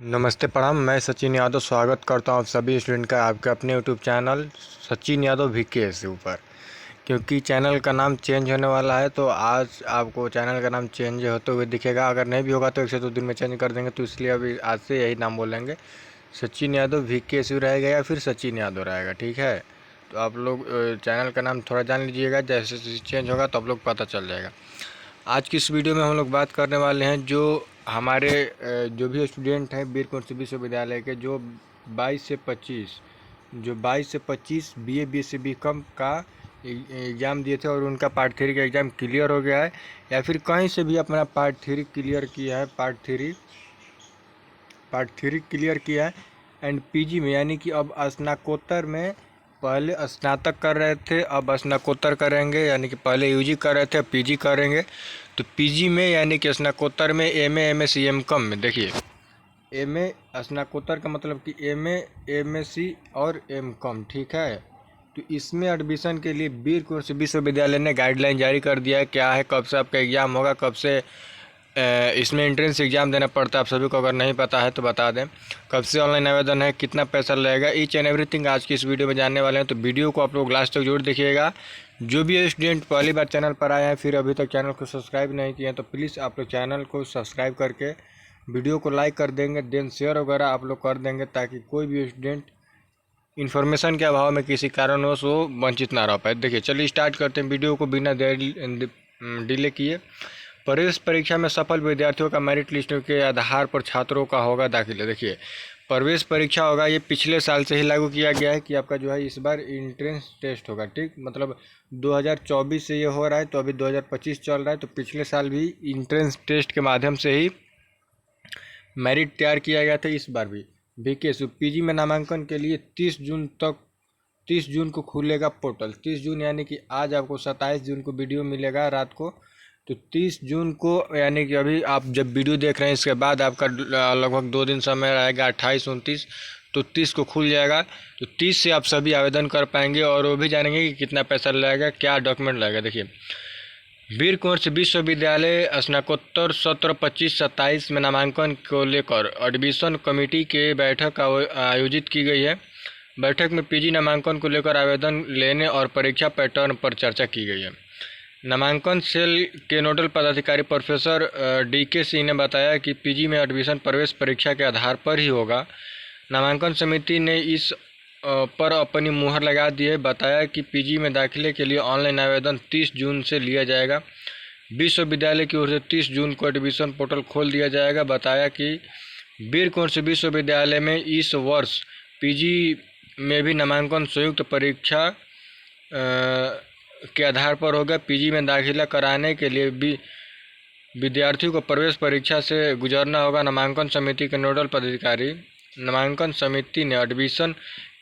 नमस्ते प्रणाम। मैं सचिन यादव स्वागत करता हूं आप सभी स्टूडेंट का आपके अपने YouTube channel Sachin Yadav VKS के ऊपर। क्योंकि चैनल का नाम चेंज होने वाला है तो आज आपको चैनल का नाम चेंज होते हुए दिखेगा। अगर नहीं भी होगा तो 1 से 2 दिन में चेंज कर देंगे, तो इसलिए अभी आज से यही नाम बोलेंगे, सचिन यादव वीकेएस रहेगा या फिर सचिन यादव रहेगा। ठीक है, तो आप लोग चैनल का नाम थोड़ा जान लीजिएगा, जैसे चेंज होगा तो आप लोग पता चल जाएगा। आज की इस वीडियो में हम लोग बात करने वाले हैं जो हमारे जो भी स्टूडेंट हैं वीर कुंवर विश्वविद्यालय के, जो 22 से 25 बीए बीएससी बीकॉम का एग्ज़ाम दिए थे और उनका पार्ट 3 का एग्ज़ाम क्लियर हो गया है, या फिर कहीं से भी अपना पार्ट 3 क्लियर किया है, पार्ट थ्री क्लियर किया है एंड पीजी में, यानी कि अब स्नातकोत्तर में पहले स्नातक कर रहे थे, अब स्नातकोत्तर करेंगे, यानी कि पहले यूजी कर रहे थे अब पीजी करेंगे। तो पीजी में यानी कि स्नातकोत्तर में एमए एमएससी एमकॉम में, देखिए एमए स्नातकोत्तर का मतलब कि एमए एमएससी और एमकॉम। ठीक है, तो इसमें एडमिशन के लिए वीर कुंवर विश्वविद्यालय ने गाइडलाइन जारी कर दिया है। क्या है, कब से आपका एग्ज़ाम होगा, कब से इसमें एंट्रेंस एग्ज़ाम देना पड़ता है आप सभी को, अगर नहीं पता है तो बता दें। कब से ऑनलाइन आवेदन है, कितना पैसा लगेगा, ईच एंड एवरीथिंग आज की इस वीडियो में जानने वाले हैं। तो वीडियो को आप लोग लास्ट तक जरूर देखिएगा। जो भी स्टूडेंट पहली बार चैनल पर आए हैं, फिर अभी तक चैनल को सब्सक्राइब नहीं किए हैं, तो प्लीज़ आप लोग चैनल को सब्सक्राइब करके वीडियो को लाइक कर देंगे, देन शेयर वगैरह आप लोग कर देंगे, ताकि कोई भी स्टूडेंट इन्फॉर्मेशन के अभाव में किसी कारणवश वो वंचित ना रह पाए। देखिए चलिए स्टार्ट करते हैं वीडियो को बिना डिले किए। प्रवेश परीक्षा में सफल विद्यार्थियों का मेरिट लिस्ट के आधार पर छात्रों का होगा दाखिला। देखिए प्रवेश परीक्षा होगा, ये पिछले साल से ही लागू किया गया है कि आपका जो है इस बार इंट्रेंस टेस्ट होगा। ठीक, मतलब 2024 से ये हो रहा है, तो अभी 2025 चल रहा है, तो पिछले साल भी इंट्रेंस टेस्ट के माध्यम से ही मेरिट तैयार किया गया था। इस बार भी वीकेएस पीजी में नामांकन के लिए 30 जून को खुलेगा पोर्टल। 30 जून यानी कि आज आपको 27 जून को वीडियो मिलेगा रात को, तो 30 जून को यानी कि अभी आप जब वीडियो देख रहे हैं इसके बाद आपका लगभग 2 दिन समय रहेगा, 28 29, तो 30 को खुल जाएगा। तो 30 से आप सभी आवेदन कर पाएंगे और वो भी जानेंगे कि कितना पैसा लगेगा, क्या डॉक्यूमेंट लगेगा। देखिए वीर कुंवर विश्वविद्यालय स्नातकोत्तर सत्र 25-27 में नामांकन को लेकर एडमिशन कमेटी के बैठक आयोजित की गई है। बैठक में पीजी नामांकन को लेकर आवेदन लेने और परीक्षा पैटर्न पर चर्चा की गई है। नामांकन सेल के नोडल पदाधिकारी प्रोफेसर DK सिंह ने बताया कि पीजी में एडमिशन प्रवेश परीक्षा के आधार पर ही होगा। नामांकन समिति ने इस पर अपनी मुहर लगा दी है। बताया कि पीजी में दाखिले के लिए ऑनलाइन आवेदन 30 जून से लिया जाएगा। विश्वविद्यालय की ओर से 30 जून को एडमिशन पोर्टल खोल दिया जाएगा। बताया कि वीर कुंवर विश्वविद्यालय में इस वर्ष पीजी में भी नामांकन संयुक्त परीक्षा के आधार पर होगा। पीजी में दाखिला कराने के लिए भी विद्यार्थियों को प्रवेश परीक्षा से गुजरना होगा। नामांकन समिति के नोडल पदाधिकारी नामांकन समिति ने एडमिशन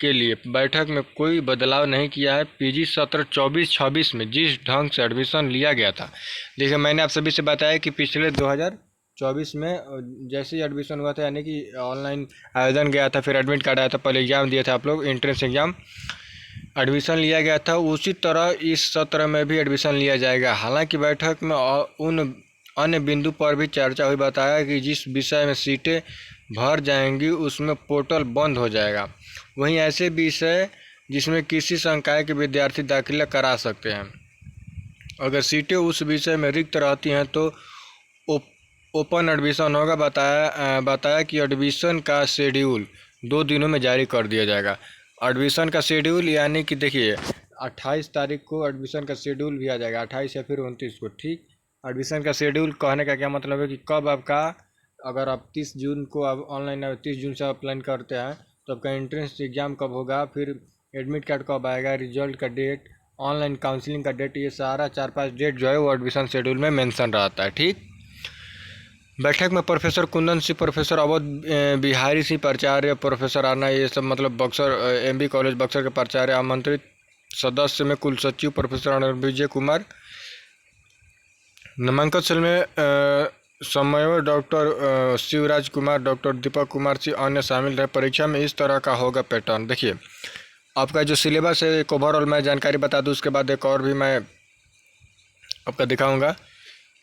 के लिए बैठक में कोई बदलाव नहीं किया है। पीजी सत्र 24-26 में जिस ढंग से एडमिशन लिया गया था, देखिए मैंने आप सभी से बताया कि पिछले 2024 में जैसे ही एडमिशन हुआ था, यानी कि ऑनलाइन आवेदन गया था, फिर एडमिट कार्ड आया था, पहले एग्ज़ाम दिए थे आप लोग, एंट्रेंस एग्ज़ाम एडमिशन लिया गया था, उसी तरह इस सत्र में भी एडमिशन लिया जाएगा। हालांकि बैठक में उन अन्य बिंदु पर भी चर्चा हुई। बताया कि जिस विषय में सीटें भर जाएंगी उसमें पोर्टल बंद हो जाएगा। वहीं ऐसे विषय जिसमें किसी संकाय के विद्यार्थी दाखिला करा सकते हैं, अगर सीटें उस विषय में रिक्त रहती हैं तो ओपन एडमिशन होगा। बताया कि एडमिशन का शेड्यूल 2 दिनों में जारी कर दिया जाएगा। एडमिशन का शेड्यूल यानी कि देखिए 28 तारीख को एडमिशन का शेड्यूल भी आ जाएगा, 28 या फिर 29 को। ठीक, एडमिशन का शेड्यूल कहने का क्या मतलब है कि कब आपका, अगर आप 30 जून को आप ऑनलाइन 30 जून से अप्लाई करते हैं तो आपका एंट्रेंस एग्ज़ाम कब होगा, फिर एडमिट कार्ड कब आएगा, रिजल्ट का डेट, ऑनलाइन काउंसलिंग का डेट, ये सारा 4-5 डेट जो है वो एडमिशन शेड्यूल में मेंशन रहता है। ठीक, बैठक में प्रोफेसर कुंदन सिंह, प्रोफेसर अवध बिहारी सिंह प्राचार्य, प्रोफेसर आना, ये सब मतलब बक्सर MB कॉलेज बक्सर के प्राचार्य आमंत्रित सदस्य में कुल सचिव प्रोफेसर विजय कुमार, नामांकन सेल में समन्वय डॉक्टर शिवराज कुमार, डॉक्टर दीपक कुमार सिंह अन्य शामिल रहे। परीक्षा में इस तरह का होगा पैटर्न। देखिए आपका जो सिलेबस है एक ओवरऑल मैं जानकारी बता दूं, उसके बाद एक और भी मैं आपका दिखाऊंगा।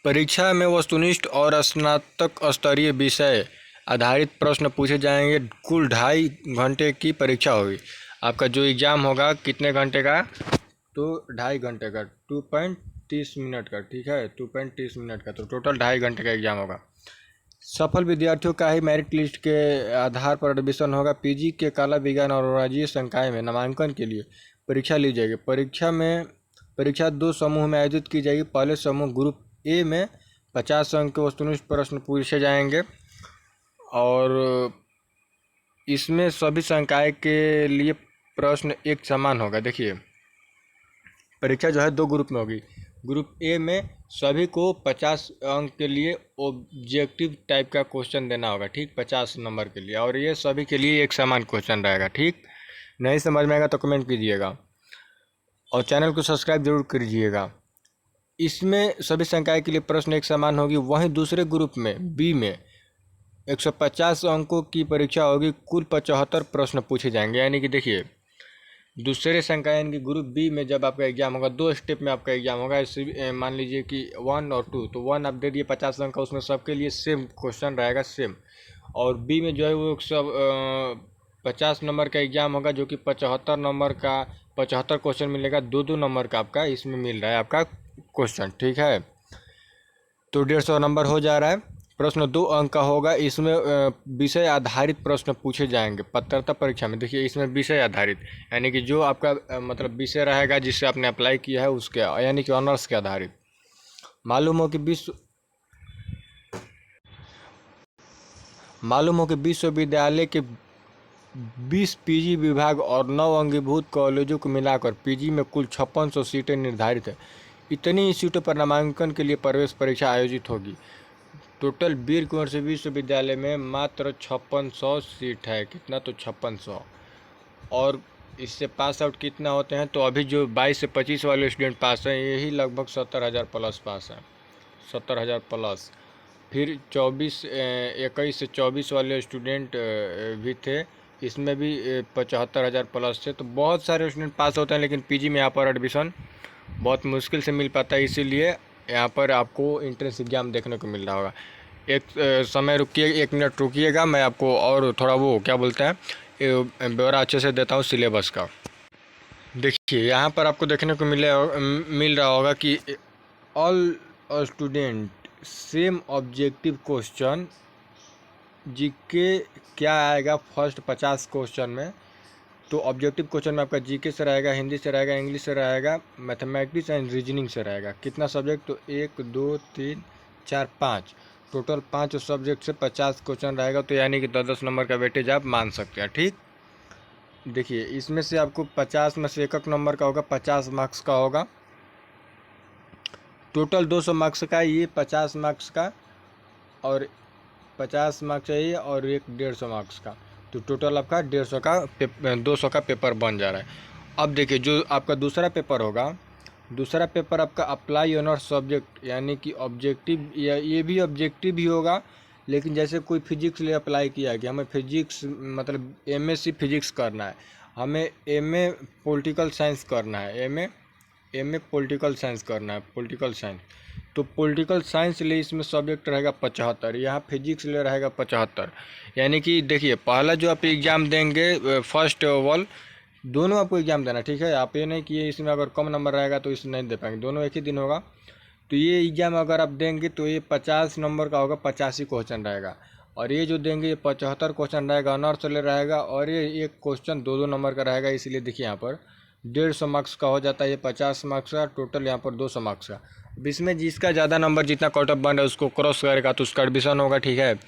परीक्षा में वस्तुनिष्ठ और स्नातक स्तरीय विषय आधारित प्रश्न पूछे जाएंगे। कुल 2.5 घंटे की परीक्षा होगी। आपका जो एग्ज़ाम होगा कितने घंटे का, तो 2.5 घंटे का, 2.30 मिनट का, ठीक है, 2.30 मिनट का, तो टोटल 2.5 घंटे का एग्ज़ाम होगा। सफल विद्यार्थियों का ही मेरिट लिस्ट के आधार पर एडमिशन होगा। पीजी के कला विज्ञान और राज्य संकाय में नामांकन के लिए परीक्षा ली जाएगी। परीक्षा 2 समूह में आयोजित की जाएगी। पहले समूह ग्रुप ए में 50 अंक के वस्तुनिष्ठ प्रश्न पूछे जाएंगे और इसमें सभी संकाय के लिए प्रश्न एक समान होगा। देखिए, परीक्षा जो है 2 ग्रुप में होगी। ग्रुप ए में सभी को 50 अंक के लिए ऑब्जेक्टिव टाइप का क्वेश्चन देना होगा, ठीक, 50 नंबर के लिए, और ये सभी के लिए एक समान क्वेश्चन रहेगा, ठीक। नहीं समझ में आएगा तो कमेंट कीजिएगा और चैनल को सब्सक्राइब जरूर कीजिएगा। इसमें सभी संकाय के लिए प्रश्न एक समान होगी। वहीं दूसरे ग्रुप में बी में 150 अंकों की परीक्षा होगी। कुल 75 प्रश्न पूछे जाएंगे। यानी कि देखिए, दूसरे संकाय की ग्रुप बी में जब आपका एग्जाम होगा, 2 स्टेप में आपका एग्जाम होगा। मान लीजिए कि 1 और 2, तो 1 आप दे दिए 50 अंक का, उसमें सबके लिए सेम क्वेश्चन रहेगा, सेम। और बी में जो है वो सब 50 नंबर का एग्जाम होगा, जो कि 75 नंबर का 75 क्वेश्चन मिलेगा। 2-2 नंबर का आपका इसमें मिल रहा है आपका क्वेश्चन, ठीक है। तो 150 नंबर हो जा रहा है। प्रश्न 2 अंक का होगा। इसमें विषय आधारित प्रश्न पूछे जाएंगे पात्रता परीक्षा में। देखिए, इसमें विषय आधारित यानी कि जो आपका मतलब विषय रहेगा जिससे आपने अप्लाई किया है उसके, यानी कि ऑनर्स के आधारित। मालूम हो कि विश्वविद्यालय के 20 पीजी विभाग और 9 अंगीभूत कॉलेजों को मिलाकर पीजी में कुल 5600 सीटें निर्धारित है। इतनी ही सीटों पर नामांकन के लिए प्रवेश परीक्षा आयोजित होगी। टोटल वीर कुंवर सिंह विश्वविद्यालय में मात्र 5600 सीट है। कितना, तो 5600। और इससे पास आउट कितना होते हैं, तो अभी जो 22 से 25 वाले स्टूडेंट पास हैं, यही लगभग 70,000 प्लस पास हैं, 70,000 प्लस। फिर 21 से 24 वाले स्टूडेंट भी थे, इसमें भी 75,000 प्लस थे। तो बहुत सारे स्टूडेंट पास होते हैं, लेकिन पीजी में यहाँ पर एडमिशन बहुत मुश्किल से मिल पाता है। इसीलिए यहाँ पर आपको एंट्रेंस एग्ज़ाम देखने को मिल रहा होगा। एक समय रुकिए, 1 मिनट रुकिएगा, मैं आपको और थोड़ा वो क्या बोलते हैं ब्यौरा अच्छे से देता हूँ सिलेबस का। देखिए, यहाँ पर आपको देखने को मिल रहा होगा कि all student same objective question. GK क्या आएगा फर्स्ट 50 क्वेश्चन में, तो ऑब्जेक्टिव क्वेश्चन में आपका जीके से रहेगा, हिंदी से रहेगा, इंग्लिश से रहेगा, मैथमेटिक्स एंड रीजनिंग से रहेगा। कितना सब्जेक्ट, तो 1 2 3 4 5, टोटल 5 सब्जेक्ट से 50 क्वेश्चन रहेगा। तो यानी कि 10-10 नंबर का वेटेज आप मान सकते हैं, ठीक। देखिए, इसमें से आपको 50 में से 1 नंबर का होगा, 50 मार्क्स का होगा। टोटल 200 मार्क्स का ये 50 मार्क्स का, और 50 मार्क्स है ये, और एक 150 मार्क्स का। तो टोटल आपका 200 का पेपर बन जा रहा है। अब देखिए, जो आपका दूसरा पेपर होगा, दूसरा पेपर आपका अप्लाई ऑनर्स सब्जेक्ट, यानी कि ऑब्जेक्टिव, या ये भी ऑब्जेक्टिव ही होगा। लेकिन जैसे कोई फिजिक्स लिए अप्लाई किया कि हमें फिजिक्स मतलब एमएससी फिजिक्स करना है, हमें एमए पॉलिटिकल साइंस करना है, एमए पॉलिटिकल साइंस करना है, पॉलिटिकल साइंस। तो पॉलिटिकल साइंस लिए इसमें सब्जेक्ट रहेगा 75, यहाँ फिजिक्स लिए रहेगा 75। यानी कि देखिए, पहला जो आप एग्ज़ाम देंगे फर्स्ट ऑल, दोनों आपको एग्ज़ाम देना, ठीक है। आप ये नहीं कि ये इसमें अगर कम नंबर रहेगा तो इसे नहीं दे पाएंगे, दोनों एक ही दिन होगा। तो ये एग्ज़ाम अगर आप देंगे तो ये 50 नंबर का होगा, 85 क्वेश्चन रहेगा। और ये जो देंगे ये 75 क्वेश्चन रहेगा, ऑनर्स ले रहेगा। और ये एक क्वेश्चन 2-2 नंबर का रहेगा। इसलिए देखिए, यहाँ पर 150 मार्क्स का हो जाता है, ये 50 मार्क्स का, टोटल यहाँ पर 200 मार्क्स का। इसमें जिसका ज़्यादा नंबर, जितना कट ऑफ बन रहा है उसको क्रॉस करेगा तो उसका एडमिशन होगा, ठीक है।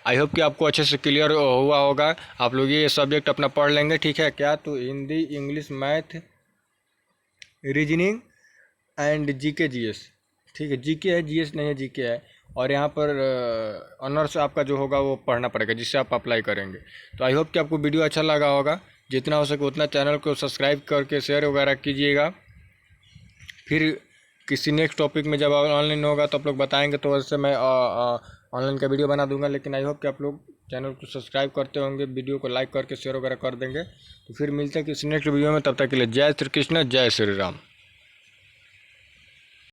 आई होप कि आपको अच्छे से क्लियर हुआ होगा। आप लोग ये सब्जेक्ट अपना पढ़ लेंगे, ठीक है। क्या, तो Hindi, English, math, reasoning and GK GS, ठीक है। जीके है, जीएस नहीं है, जीके है। और यहाँ पर ऑनर्स आपका जो होगा वो पढ़ना पड़ेगा, जिससे आप अप्लाई करेंगे। तो आई होप कि आपको वीडियो अच्छा लगा होगा। जितना हो सके उतना चैनल को सब्सक्राइब करके शेयर वगैरह कीजिएगा। फिर किसी नेक्स्ट टॉपिक में जब ऑनलाइन होगा तो आप लोग बताएंगे, तो वैसे मैं ऑनलाइन का वीडियो बना दूंगा। लेकिन आई होप कि आप लोग चैनल को सब्सक्राइब करते होंगे, वीडियो को लाइक करके शेयर वगैरह कर देंगे। तो फिर मिलते हैं किसी नेक्स्ट वीडियो में, तब तक के लिए जय श्री कृष्ण, जय श्री राम।